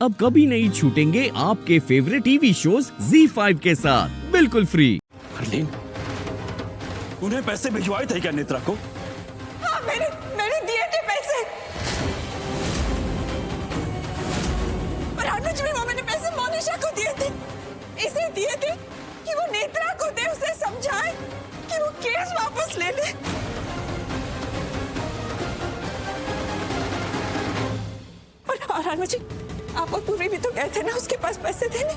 अब कभी नहीं छूटेंगे आपके फेवरेट टीवी शोज ZEE5 के साथ बिल्कुल फ्री। हरलीन, उन्हें पैसे भिजवाए थे क्या नेत्रा को? हाँ, मैंने दिए थे पैसे। पर अनुज भी मैंने पैसे मोनिशा को दिए थे, इसे दिए थे कि वो नेत्रा को दे, उसे समझाए कि वो केस वापस ले ले। और अनुज, आप और पूरी भी तो गए थे ना उसके पास पैसे देने।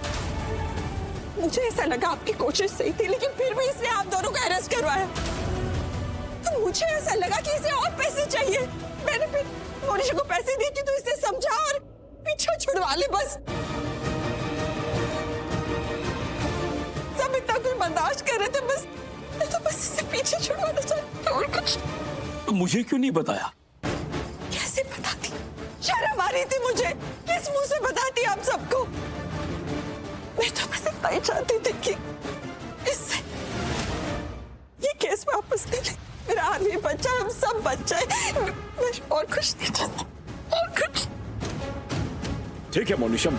मुझे ऐसा लगा आपकी कोशिश सही थी, लेकिन फिर भी इसने आप दोनों को अरेस्ट करवाया। तो मुझे ऐसा लगा कि इसे और पैसे चाहिए। मैंने फिर मोनिशा को पैसे दिए कि तू इसे समझा और पीछे छुड़वा ले बस। सब इतना कुछ बर्दाश्त कर रहे थे, बस इसे पीछे छुड़वाना चाहते और कुछ। तो मुझे क्यों नहीं बताया? कैसे बताती? शर्म आ रही थी मुझे, किस मुंह से बताती आप सबको। मैं तो बस इतना ही चाहती थी कि इससे ये केस वापस ले ले, मेरा आदमी बच्चा, हम सब बच्चा है। मैं और कुछ नहीं चाहती, और कुछ। ठीक है मोनिशा,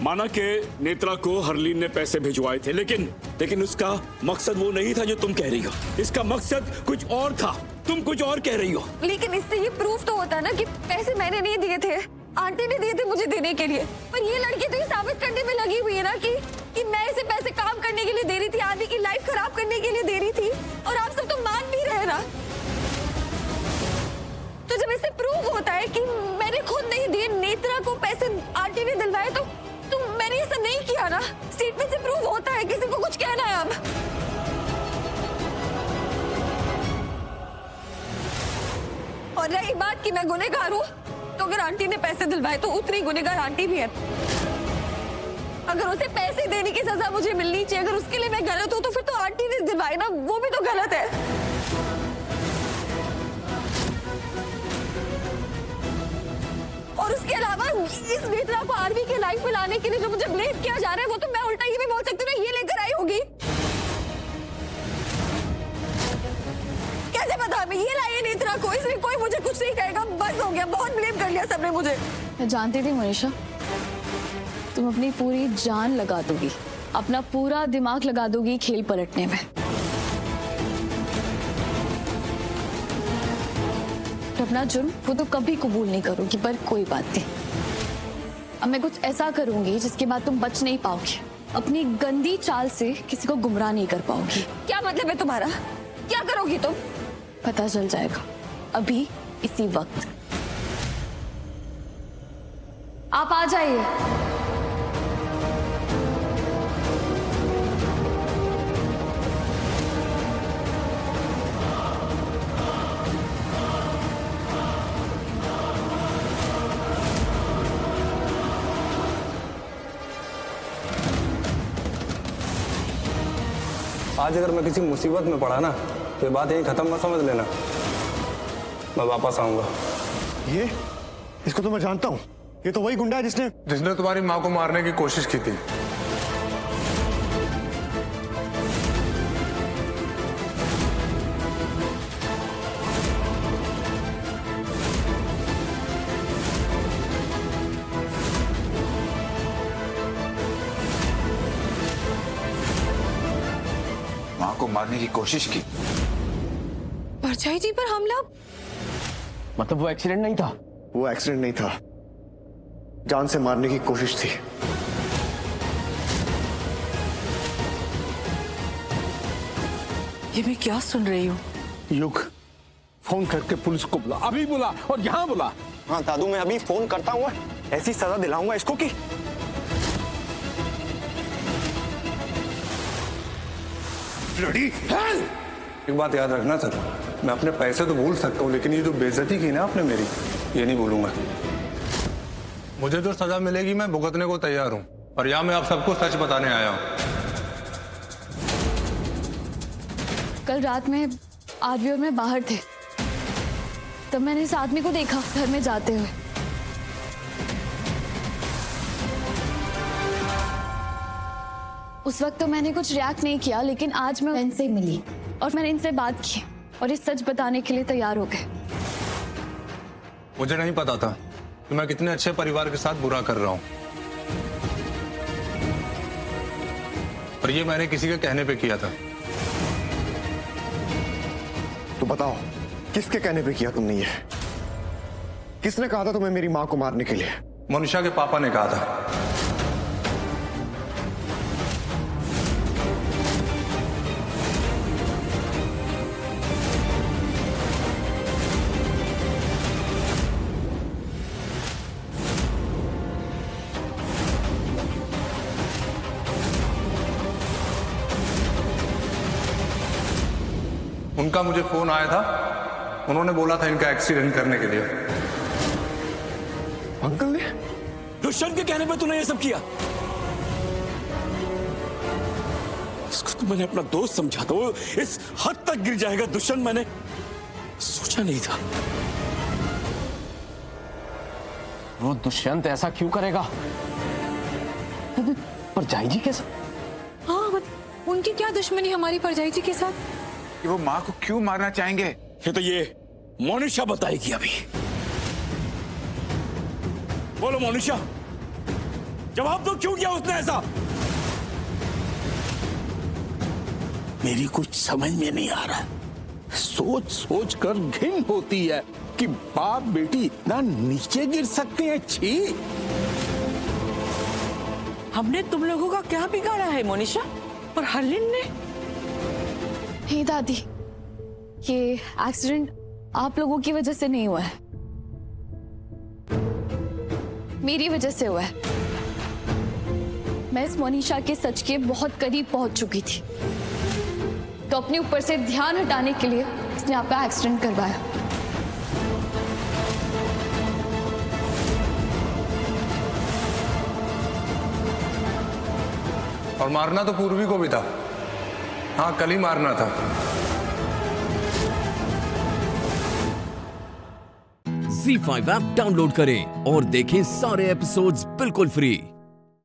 माना कि नेत्रा को हरलीन ने पैसे भिजवाए थे, लेकिन उसका मकसद वो नहीं था जो तुम कह रही हो। इसका मकसद कुछ और था, तुम कुछ और कह रही हो। लेकिन इससे ये प्रूफ तो होता है ना कि पैसे मैंने नहीं दिए थे, आंटी ने दिए थे मुझे देने के लिए। पर ये लड़की तो ये साबित करने में लगी हुई है ना कि मैं इसे पैसे काम करने के लिए दे रही थी, आदमी की लाइफ खराब करने के लिए दे रही थी, और आप सब तो मान भी रहे ना। तो जब इससे प्रूफ होता है कि मैंने खुद नहीं दिए, नेत्रा को पैसे आंटी ने दिलवाए, तो मैंने ऐसा नहीं किया ना। स्टेटमेंट से प्रूफ होता है, किसी को कुछ कहना है अब। और रही बात कि मैं गुनहगार हूँ, तो अगर आंटी ने पैसे दिलवाए तो उतनी गुनहगार आंटी भी है। अगर उसे पैसे देने की सजा मुझे मिलनी चाहिए, अगर उसके लिए मैं गलत हूँ तो फिर तो आंटी ने दिलवाए ना, वो भी तो गलत है। और उसके अलावा इस नेत्रा को आरवी के लाइफ में लाने के लिए जो मुझे ब्लेम किया जा रहा है, वो तो मैं उल्टा ये भी बोल सकती हूँ ना, ये लेकर आई होगी। कैसे पता हमें ये लाई है नेत्रा को? इसलिए कोई मुझे कुछ नहीं कहेगा, बस हो गया, बहुत ब्लेम कर लिया सबने मुझे। मैं जानती थी मोनिशा, तुम अपनी पूरी जान लगा दोगी, अपना पूरा दिमाग लगा दोगी खेल पलटने में। अपना जुर्म वो तो कभी कबूल नहीं करोगी, पर कोई बात नहीं, अब मैं कुछ ऐसा करूंगी जिसके बाद तुम बच नहीं पाओगी। अपनी गंदी चाल से किसी को गुमराह नहीं कर पाओगी। क्या मतलब है तुम्हारा? क्या करोगी तुम? पता चल जाएगा अभी इसी वक्त। आप आ जाइए। आज अगर मैं किसी मुसीबत में पड़ा ना, तो ये बात यहीं खत्म मत समझ लेना, मैं वापस आऊंगा। ये इसको तो मैं जानता हूँ, ये तो वही गुंडा है जिसने तुम्हारी माँ को मारने की कोशिश की थी। माँ को मारने की कोशिश की? परछाई जी पर हमला? मतलब वो एक्सीडेंट नहीं था? वो एक्सीडेंट नहीं था, जान से मारने की कोशिश थी। ये मैं क्या सुन रही हूँ? युग, फोन करके पुलिस को बुला, अभी बुला, और यहाँ बुला। हाँ दादू, मैं अभी फोन करता हूँ, ऐसी सजा दिलाऊंगा इसको कि एक बात याद रखना सर, मैं अपने पैसे तो भूल सकता हूँ, लेकिन ये जो बेइज्जती की ना आपने मेरी, ये नहीं भूलूंगा। मुझे जो सजा मिलेगी मैं भुगतने को तैयार हूँ, और यहाँ मैं आप सबको सच बताने आया हूँ। कल रात में आरवी और मैं बाहर थे, तब मैंने इस आदमी को देखा घर में जाते हुए। उस वक्त तो मैंने कुछ रिएक्ट नहीं किया, लेकिन आज मैं इनसे मिली और मैंने इनसे बात की और ये सच बताने के लिए तैयार हो गए। मुझे नहीं पता था कि मैं कितने अच्छे परिवार के साथ बुरा कर रहा हूं। और ये मैंने किसी के कहने पे किया था। तो बताओ, किसके कहने पे किया तुमने ये? किसने कहा था तुम्हें मेरी मां को मारने के लिए? मोनिशा के पापा ने कहा था। उनका मुझे फोन आया था, उन्होंने बोला था इनका एक्सीडेंट करने के लिए। अंकल ने? दुष्यंत के कहने पे तूने ये सब किया? इसको तो मैंने अपना दोस्त समझा था, वो इस हद तक गिर जाएगा दुष्यंत मैंने सोचा नहीं था। वो दुष्यंत ऐसा क्यों करेगा? परजाई जी के साथ? हाँ, उनकी क्या दुश्मनी हमारी परजाई जी के साथ? कि वो माँ को क्यों मारना चाहेंगे? ये मोनिशा बताएगी अभी। बोलो मोनिशा, जवाब दो, क्यों किया उसने ऐसा? मेरी कुछ समझ में नहीं आ रहा। सोच सोच कर घिन होती है कि बाप बेटी इतना नीचे गिर सकते हैं। छी! हमने तुम लोगों का क्या बिगाड़ा है मोनिशा? और हरलिन ने? हे दादी, ये एक्सीडेंट आप लोगों की वजह से नहीं हुआ है, मेरी वजह से हुआ है। मैं इस मोनिशा के सच के बहुत करीब पहुंच चुकी थी, तो अपने ऊपर से ध्यान हटाने के लिए इसने आपका एक्सीडेंट करवाया। और मारना तो पूर्वी को भी था। हाँ, कल ही मारना था। Z5 ऐप डाउनलोड करें और देखें सारे एपिसोड्स बिल्कुल फ्री।